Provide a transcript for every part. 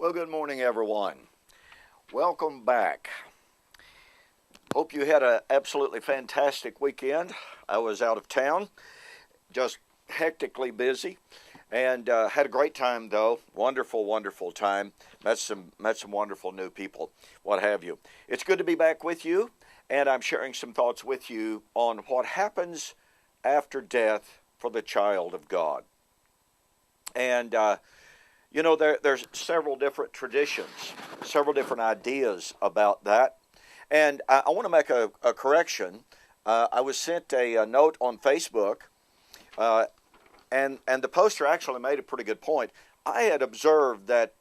Well, good morning, everyone. Welcome back. Hope you had an absolutely fantastic weekend. I was out of town, just hectically busy, and had a great time, though. Wonderful, wonderful time. Met some wonderful new people, what have you. It's good to be back with you, and I'm sharing some thoughts with you on what happens after death for the child of God. And there's several different traditions, several different ideas about that. And I want to make a correction. I was sent a note on Facebook, and the poster actually made a pretty good point. I had observed that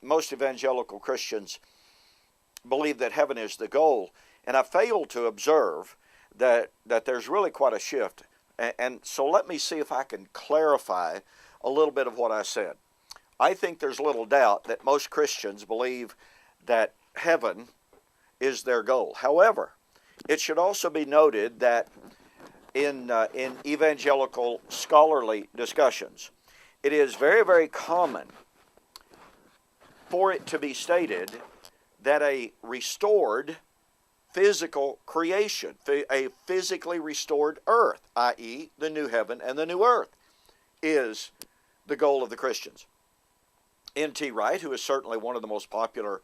most evangelical Christians believe that heaven is the goal, and I failed to observe that there's really quite a shift. And so let me see if I can clarify a little bit of what I said. I think there's little doubt that most Christians believe that heaven is their goal. However, it should also be noted that in evangelical scholarly discussions, it is very, very common for it to be stated that a restored physical creation, a physically restored earth, i.e. the new heaven and the new earth, is the goal of the Christians. N.T. Wright, who is certainly one of the most popular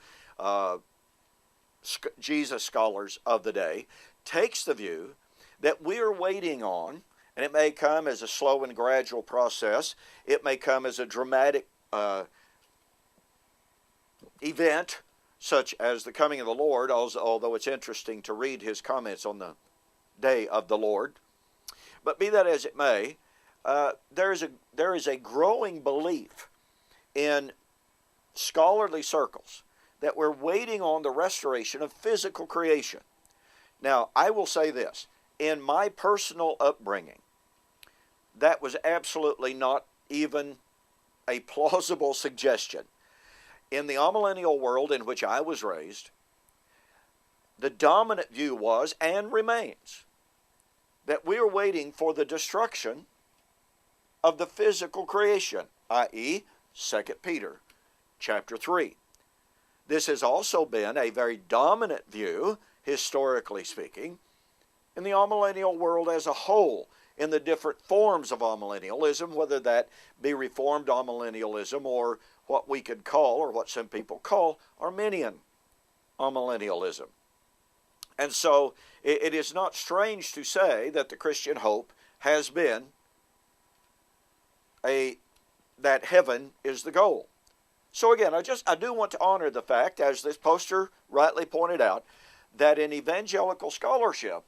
Jesus scholars of the day, takes the view that we are waiting on, and it may come as a slow and gradual process, it may come as a dramatic event, such as the coming of the Lord, although it's interesting to read his comments on the day of the Lord. But be that as it may, there is a growing belief in scholarly circles that we're waiting on the restoration of physical creation. Now, I will say this. In my personal upbringing, that was absolutely not even a plausible suggestion. In the amillennial world in which I was raised, the dominant view was and remains that we are waiting for the destruction of the physical creation, i.e., 2 Peter chapter 3. This has also been a very dominant view, historically speaking, in the amillennial world as a whole, in the different forms of amillennialism, whether that be Reformed amillennialism or what we could call, or what some people call, Arminian amillennialism. And so it is not strange to say that the Christian hope has been that heaven is the goal. So again, I do want to honor the fact, as this poster rightly pointed out, that in evangelical scholarship,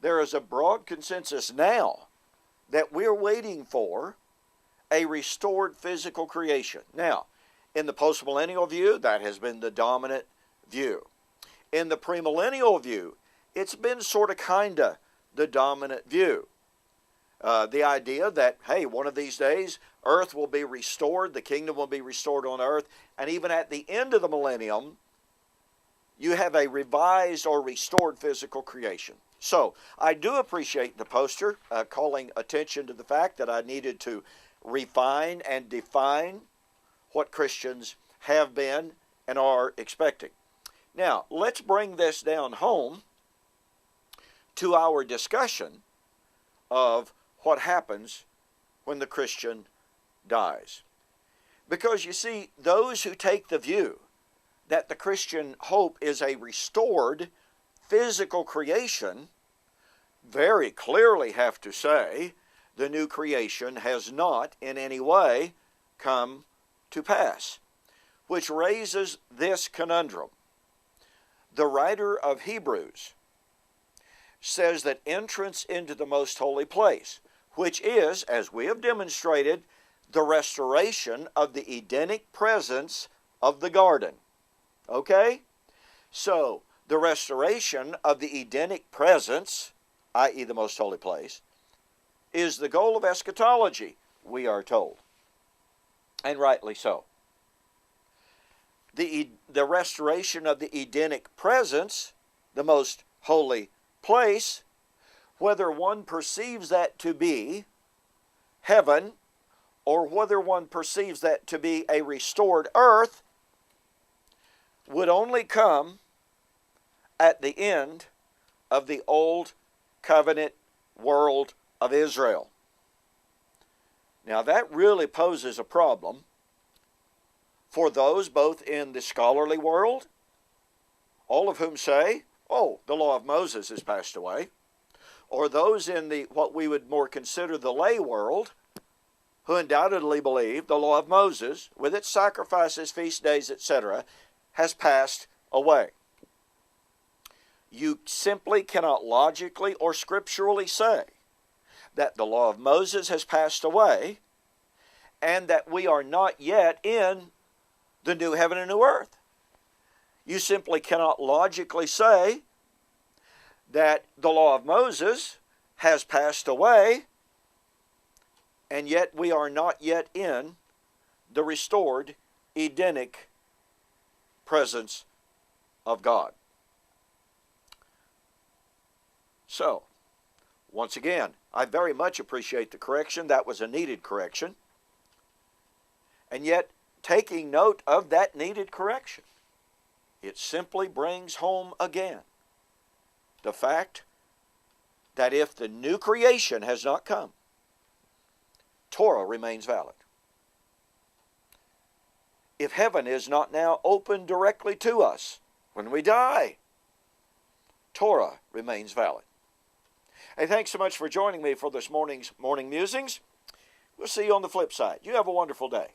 there is a broad consensus now that we're waiting for a restored physical creation. Now, in the postmillennial view, that has been the dominant view. In the premillennial view, it's been sort of kinda the dominant view. The idea that, hey, one of these days, earth will be restored, the kingdom will be restored on earth, and even at the end of the millennium, you have a revised or restored physical creation. So, I do appreciate the poster calling attention to the fact that I needed to refine and define what Christians have been and are expecting. Now, let's bring this down home to our discussion of what happens when the Christian dies. Because you see, those who take the view that the Christian hope is a restored physical creation very clearly have to say the new creation has not in any way come to pass, which raises this conundrum. The writer of Hebrews says that entrance into the most holy place, which is, as we have demonstrated, the restoration of the Edenic presence of the garden. Okay? So, the restoration of the Edenic presence, i.e. the most holy place, is the goal of eschatology, we are told. And rightly so. The restoration of the Edenic presence, the most holy place, whether one perceives that to be heaven or whether one perceives that to be a restored earth, would only come at the end of the Old Covenant world of Israel. Now that really poses a problem for those both in the scholarly world, all of whom say, oh, the law of Moses has passed away, or those in the what we would more consider the lay world, who undoubtedly believe the law of Moses, with its sacrifices, feast days, etc., has passed away. You simply cannot logically or scripturally say that the law of Moses has passed away and that we are not yet in the new heaven and new earth. You simply cannot logically say that the law of Moses has passed away and yet we are not yet in the restored Edenic presence of God. So, once again, I very much appreciate the correction. That was a needed correction. And yet, taking note of that needed correction, it simply brings home again the fact that if the new creation has not come, Torah remains valid. If heaven is not now open directly to us when we die, Torah remains valid. Hey, thanks so much for joining me for this morning's Morning Musings. We'll see you on the flip side. You have a wonderful day.